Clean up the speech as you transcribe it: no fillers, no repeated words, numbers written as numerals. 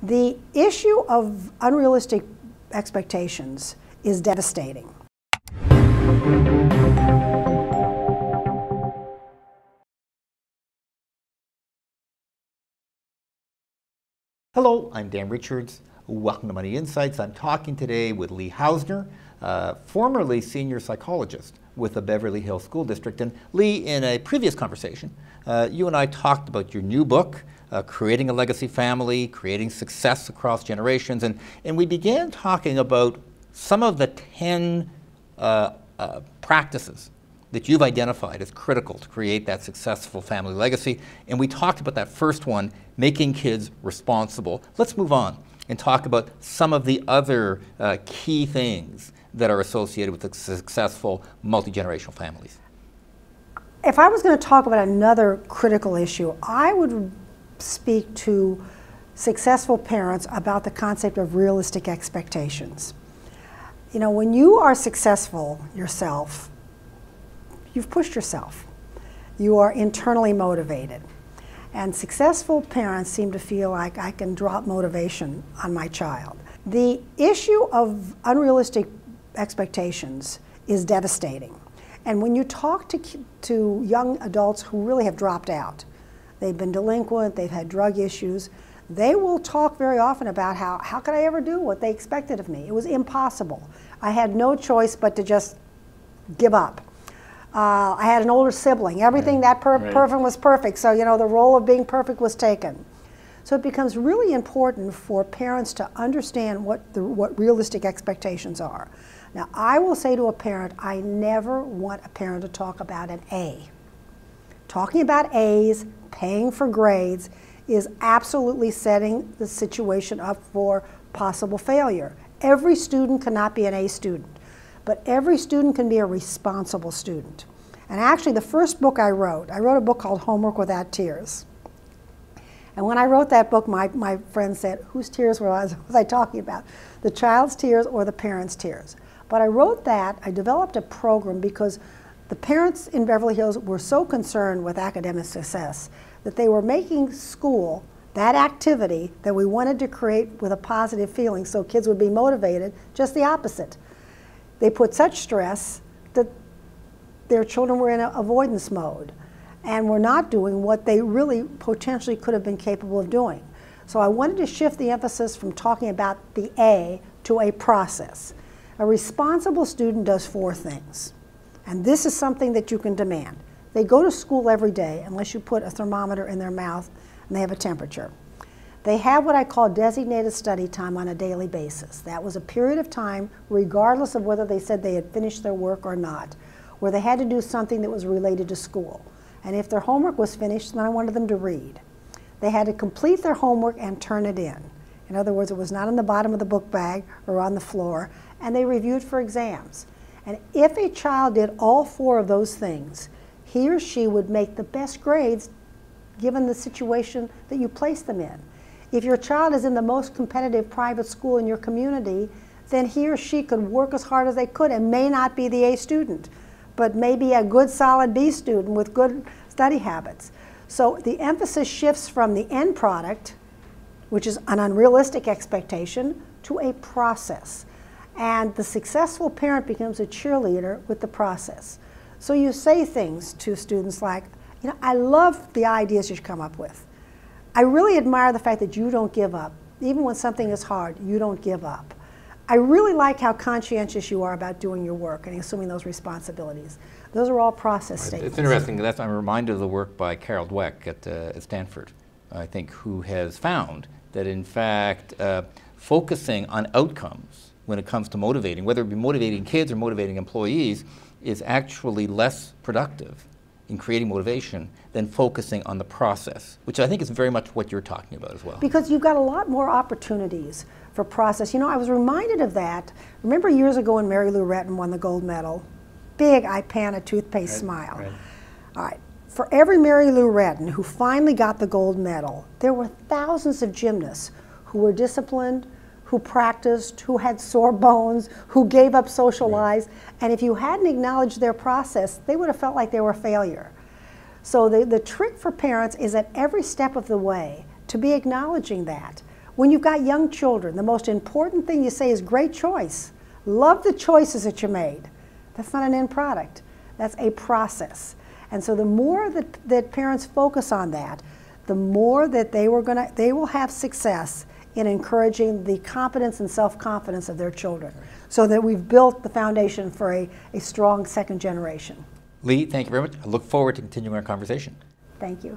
The issue of unrealistic expectations is devastating. Hello, I'm Dan Richards. Welcome to Money Insights. I'm talking today with Lee Hausner, formerly senior psychologist with the Beverly Hills School District. And Lee, in a previous conversation, you and I talked about your new book, Creating a Legacy Family, Creating Success Across Generations. And we began talking about some of the 10 practices that you've identified as critical to create that successful family legacy. And we talked about that first one, making kids responsible. Let's move on and talk about some of the other key things that are associated with successful multi-generational families. If I was going to talk about another critical issue, I would speak to successful parents about the concept of realistic expectations. You know, when you are successful yourself, you've pushed yourself. You are internally motivated. And successful parents seem to feel like I can drop motivation on my child. The issue of unrealistic expectations is devastating. And when you talk to young adults who really have dropped out, they've been delinquent, they've had drug issues, they will talk very often about how could I ever do what they expected of me? It was impossible. I had no choice but to just give up. I had an older sibling. Everything perfect was perfect. So, you know, the role of being perfect was taken. So it becomes really important for parents to understand what realistic expectations are. Now, I will say to a parent, I never want a parent to talk about an A. Talking about A's, paying for grades, is absolutely setting the situation up for possible failure. Every student cannot be an A student, but every student can be a responsible student. And actually, the first book I wrote a book called Homework Without Tears. And when I wrote that book, my friend said, whose tears was I talking about? The child's tears or the parent's tears? But I wrote that, I developed a program because the parents in Beverly Hills were so concerned with academic success that they were making school, that activity that we wanted to create with a positive feeling so kids would be motivated, just the opposite. They put such stress that their children were in an avoidance mode and were not doing what they really potentially could have been capable of doing. So I wanted to shift the emphasis from talking about the A to a process. A responsible student does 4 things, and this is something that you can demand. They go to school every day unless you put a thermometer in their mouth and they have a temperature. They have what I call designated study time on a daily basis. That was a period of time, regardless of whether they said they had finished their work or not, where they had to do something that was related to school. And if their homework was finished, then I wanted them to read. They had to complete their homework and turn it in. In other words, it was not on the bottom of the book bag or on the floor, and they reviewed for exams. And if a child did all 4 of those things, he or she would make the best grades given the situation that you place them in. If your child is in the most competitive private school in your community, then he or she could work as hard as they could and may not be the A student, but maybe a good solid B student with good study habits. So the emphasis shifts from the end product, which is an unrealistic expectation, to a process. And the successful parent becomes a cheerleader with the process. So you say things to students like, you know, I love the ideas you come up with. I really admire the fact that you don't give up. Even when something is hard, you don't give up. I really like how conscientious you are about doing your work and assuming those responsibilities. Those are all process statements. It's interesting. I'm reminded of the work by Carol Dweck at Stanford, I think, who has found that, in fact, focusing on outcomes when it comes to motivating, whether it be motivating kids or motivating employees, is actually less productive in creating motivation than focusing on the process, which I think is very much what you're talking about as well. Because you've got a lot more opportunities for process. You know, I was reminded of that. Remember years ago when Mary Lou Retton won the gold medal? Big Ipana toothpaste smile. Right. All right. For every Mary Lou Retton who finally got the gold medal, there were thousands of gymnasts who were disciplined, who practiced, who had sore bones, who gave up social lives, and if you hadn't acknowledged their process, they would have felt like they were a failure. So the trick for parents is at every step of the way to be acknowledging that. When you've got young children, the most important thing you say is great choice. Love the choices that you made. That's not an end product. That's a process. And so the more that parents focus on that, the more that they will have success in encouraging the competence and self-confidence of their children, so that we've built the foundation for a strong second generation. Lee, thank you very much. I look forward to continuing our conversation. Thank you.